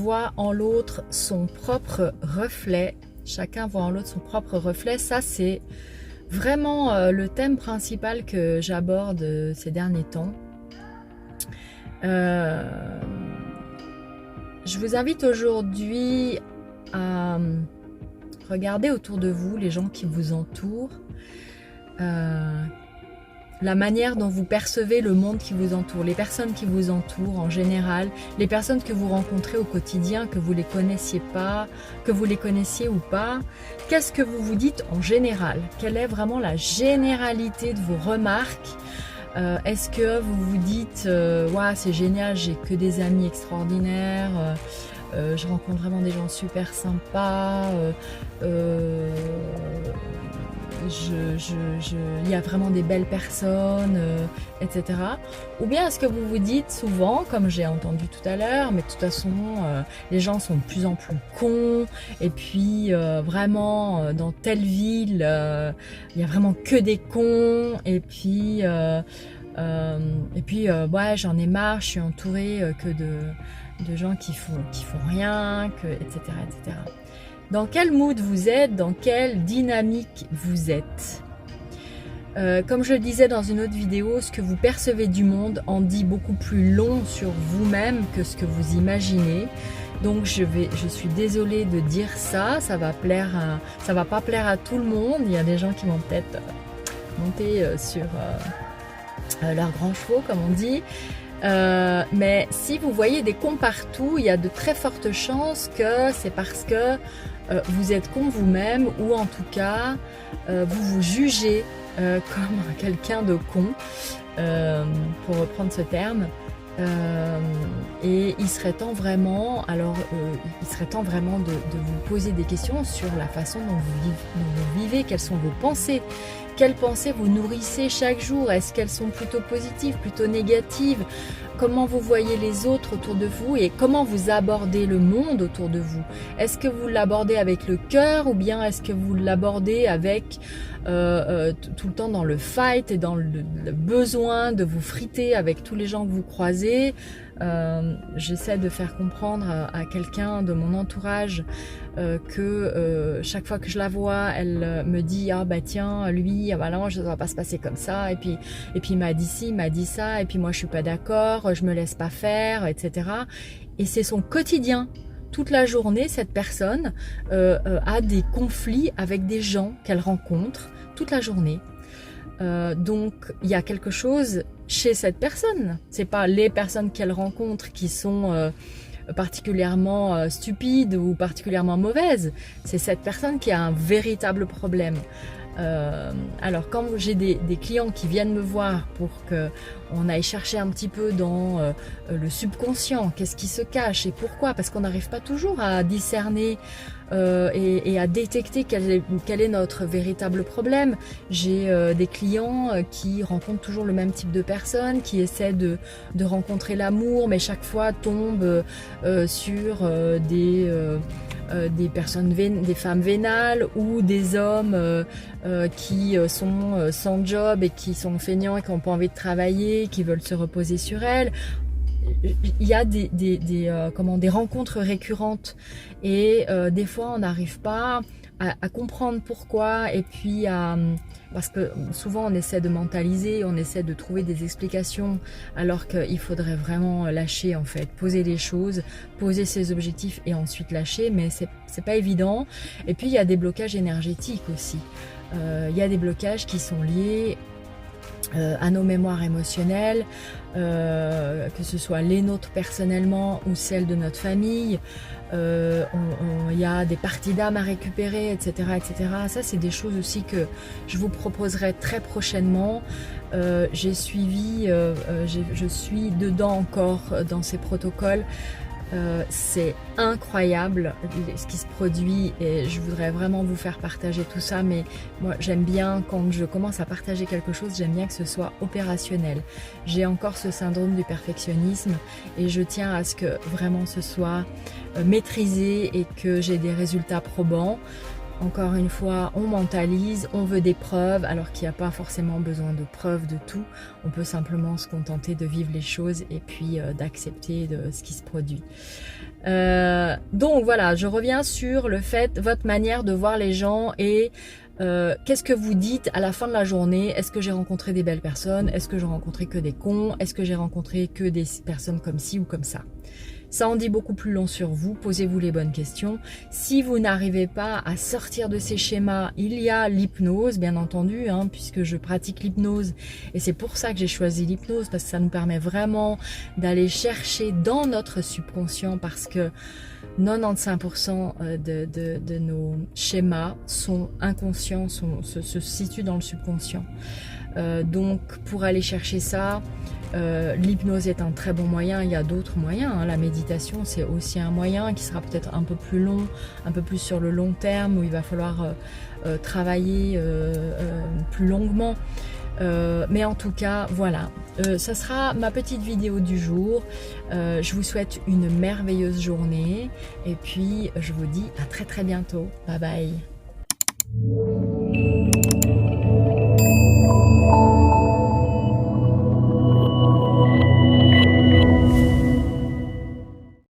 voit en l'autre son propre reflet. Chacun voit en l'autre son propre reflet. Ça, c'est vraiment le thème principal que j'aborde ces derniers temps. Je vous invite aujourd'hui à regarder autour de vous les gens qui vous entourent, la manière dont vous percevez le monde qui vous entoure, les personnes qui vous entourent en général, les personnes que vous rencontrez au quotidien, que vous les connaissiez pas, que vous les connaissiez ou pas. Qu'est-ce que vous vous dites en général? Quelle est vraiment la généralité de vos remarques? Est-ce que vous vous dites ouais, c'est génial, j'ai que des amis extraordinaires, je rencontre vraiment des gens super sympas, il y a vraiment des belles personnes, etc. Ou bien est-ce que vous vous dites souvent, comme j'ai entendu tout à l'heure, mais de toute façon les gens sont de plus en plus cons, et puis vraiment dans telle ville il y a vraiment que des cons, et puis ouais, j'en ai marre, je suis entourée que de gens qui font rien, etc., etc. Dans quel mood vous êtes, dans quelle dynamique vous êtes. Comme je le disais dans une autre vidéo, ce que vous percevez du monde en dit beaucoup plus long sur vous-même que ce que vous imaginez. Donc je suis désolée de dire ça, ça va pas plaire à tout le monde. Il y a des gens qui vont peut-être monter sur leurs grands chevaux, comme on dit. Mais si vous voyez des cons partout, il y a de très fortes chances que c'est parce que vous êtes con vous-même, ou en tout cas vous vous jugez comme quelqu'un de con, pour reprendre ce terme. Et il serait temps vraiment, de vous poser des questions sur la façon dont vous vivez, quelles sont vos pensées, quelles pensées vous nourrissez chaque jour, est-ce qu'elles sont plutôt positives, plutôt négatives, comment vous voyez les autres autour de vous et comment vous abordez le monde autour de vous. Est-ce que vous l'abordez avec le cœur, ou bien est-ce que vous l'abordez avec tout le temps dans le fight et dans le besoin de vous friter avec tous les gens que vous croisez. J'essaie de faire comprendre à quelqu'un de mon entourage que chaque fois que je la vois, elle me dit ah bah tiens, lui, ah bah non, ça va pas se passer comme ça, et puis il m'a dit ci, il m'a dit ça, et puis moi je suis pas d'accord, je me laisse pas faire, etc. Et c'est son quotidien. Toute la journée, cette personne a des conflits avec des gens qu'elle rencontre toute la journée. Donc il y a quelque chose chez cette personne. C'est pas les personnes qu'elle rencontre qui sont particulièrement stupides ou particulièrement mauvaises. C'est cette personne qui a un véritable problème. Alors quand j'ai des clients qui viennent me voir pour qu'on aille chercher un petit peu dans le subconscient, qu'est-ce qui se cache et pourquoi, parce qu'on n'arrive pas toujours à discerner et à détecter quel est notre véritable problème. J'ai des clients qui rencontrent toujours le même type de personnes, qui essaient de rencontrer l'amour, mais chaque fois tombent sur des personnes, des femmes vénales, ou des hommes qui sont sans job et qui sont feignants et qui n'ont pas envie de travailler, qui veulent se reposer sur elles. Il y a des rencontres récurrentes, et des fois on n'arrive pas à comprendre pourquoi, et puis parce que souvent on essaie de mentaliser, on essaie de trouver des explications, alors qu'il faudrait vraiment lâcher, en fait, poser les choses, poser ses objectifs et ensuite lâcher, mais c'est pas évident. Et puis il y a des blocages énergétiques aussi. Il y a des blocages qui sont liés à nos mémoires émotionnelles, que ce soit les nôtres personnellement ou celles de notre famille. Il y a des parties d'âme à récupérer, etc., etc. Ça, c'est des choses aussi que je vous proposerai très prochainement. Je suis dedans encore dans ces protocoles. C'est incroyable ce qui se produit, et je voudrais vraiment vous faire partager tout ça, mais moi j'aime bien, quand je commence à partager quelque chose, j'aime bien que ce soit opérationnel. J'ai encore ce syndrome du perfectionnisme, et je tiens à ce que vraiment ce soit maîtrisé et que j'ai des résultats probants. Encore une fois, on mentalise, on veut des preuves, alors qu'il n'y a pas forcément besoin de preuves de tout. On peut simplement se contenter de vivre les choses et puis d'accepter ce qui se produit. Donc voilà, je reviens sur le fait, votre manière de voir les gens et qu'est-ce que vous dites à la fin de la journée? Est-ce que j'ai rencontré des belles personnes? Est-ce que j'ai rencontré que des cons? Est-ce que j'ai rencontré que des personnes comme ci ou comme ça? Ça en dit beaucoup plus long sur vous, posez-vous les bonnes questions. Si vous n'arrivez pas à sortir de ces schémas, il y a l'hypnose, bien entendu, hein, puisque je pratique l'hypnose. Et c'est pour ça que j'ai choisi l'hypnose, parce que ça nous permet vraiment d'aller chercher dans notre subconscient, parce que 95% de nos schémas sont inconscients, se situent dans le subconscient. Donc pour aller chercher ça, l'hypnose est un très bon moyen. Il y a d'autres moyens, hein. La méditation c'est aussi un moyen qui sera peut-être un peu plus long, un peu plus sur le long terme, où il va falloir travailler plus longuement. Mais en tout cas, voilà, ça sera ma petite vidéo du jour. Je vous souhaite une merveilleuse journée et puis je vous dis à très très bientôt. Bye bye.